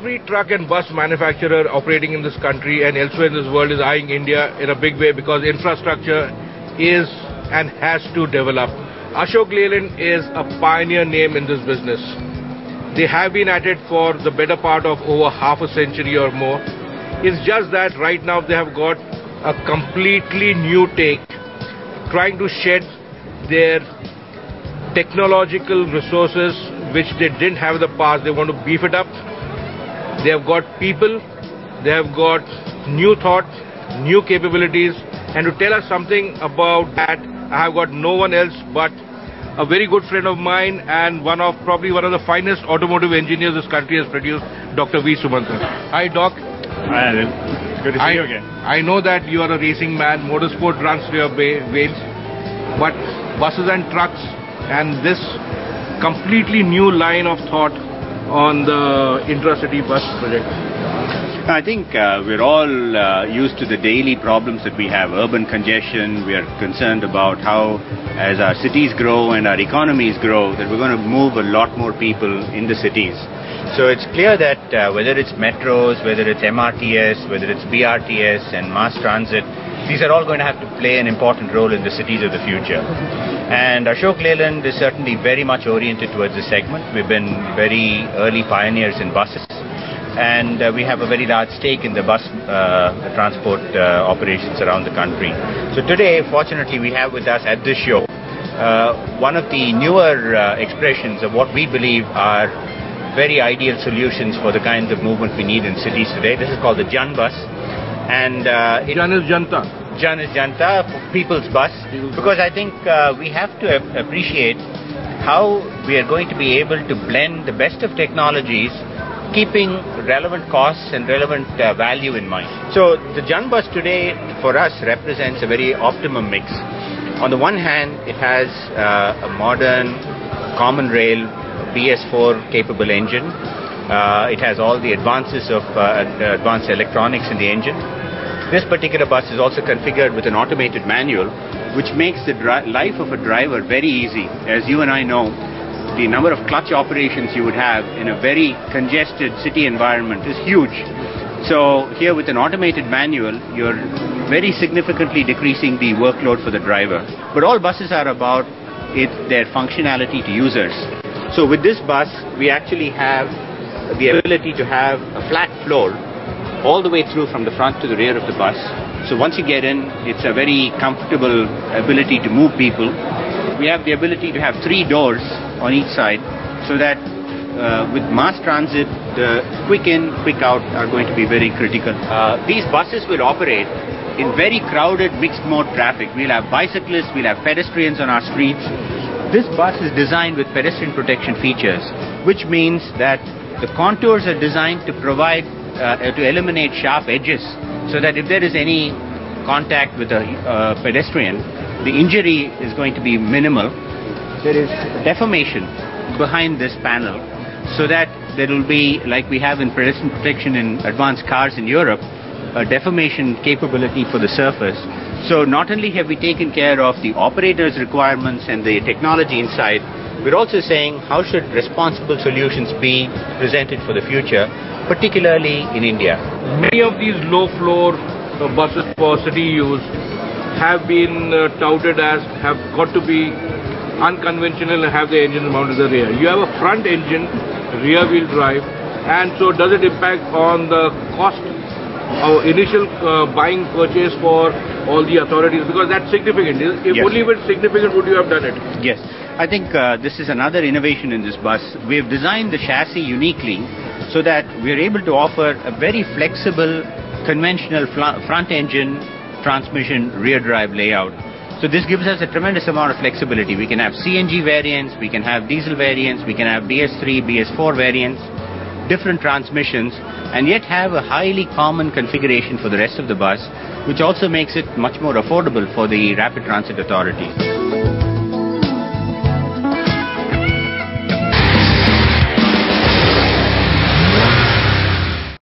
every truck and bus manufacturer operating in this country and elsewhere in this world is eyeing India in a big way because infrastructure is and has to develop. Ashok Leyland is a pioneer name in this business. They have been at it for the better part of over half a century or more. It's just that right now they have got a completely new take, trying to shed their technological resources which they didn't have in the past. They want to beef it up. They have got people, they have got new thought, new capabilities, and to tell us something about that, I have got no one else but a very good friend of mine and probably one of the finest automotive engineers this country has produced, Dr. V. Sumanta. Hi, Doc. Hi, Anil. It's good to see you again. I know that you are a racing man. Motorsport runs through your veins. But buses and trucks and this completely new line of thought on the intra-city bus project. I think we're all used to the daily problems that we have. Urban congestion, we are concerned about how as our cities grow and our economies grow that we're going to move a lot more people in the cities. So it's clear that whether it's metros, whether it's MRTS, whether it's BRTS and mass transit, these are all going to have to play an important role in the cities of the future. And Ashok Leyland is certainly very much oriented towards this segment. We've been very early pioneers in buses. And we have a very large stake in the bus transport operations around the country. So today, fortunately, we have with us at this show one of the newer expressions of what we believe are very ideal solutions for the kinds of movement we need in cities today. This is called the JanBus. And Jan is Janta. Jan is Janta, people's bus. Because I think we have to appreciate how we are going to be able to blend the best of technologies, keeping relevant costs and relevant value in mind. So the JanBus today for us represents a very optimum mix. On the one hand, it has a modern common rail BS4 capable engine. It has all the advances of advanced electronics in the engine. This particular bus is also configured with an automated manual, which makes the life of a driver very easy. As you and I know, the number of clutch operations you would have in a very congested city environment is huge. So here with an automated manual, you're very significantly decreasing the workload for the driver. But all buses are about their functionality to users. So with this bus, we actually have the ability to have a flat floor all the way through from the front to the rear of the bus. So once you get in, it's a very comfortable ability to move people. We have the ability to have 3 doors on each side, so that with mass transit, the quick in, quick out are going to be very critical. These buses will operate in very crowded mixed mode traffic. We'll have bicyclists, we'll have pedestrians on our streets. This bus is designed with pedestrian protection features, which means that the contours are designed to provide, to eliminate sharp edges, so that if there is any contact with a pedestrian, the injury is going to be minimal. There is deformation behind this panel, so that there will be, like we have in pedestrian protection in advanced cars in Europe, a deformation capability for the surface. So not only have we taken care of the operator's requirements and the technology inside, we're also saying how should responsible solutions be presented for the future, particularly in India. Many of these low-floor buses for city use have been touted as have got to be unconventional and have the engine mounted at the rear. You have a front engine, rear-wheel drive, and so does it impact on the cost of initial buying purchase for all the authorities? Because that's significant. If yes. Only if it's significant would you have done it. Yes. I think this is another innovation in this bus. We have designed the chassis uniquely so that we are able to offer a very flexible, conventional front engine, transmission, rear drive layout. So this gives us a tremendous amount of flexibility. We can have CNG variants, we can have diesel variants, we can have BS3, BS4 variants, different transmissions, and yet have a highly common configuration for the rest of the bus, which also makes it much more affordable for the rapid transit authorities.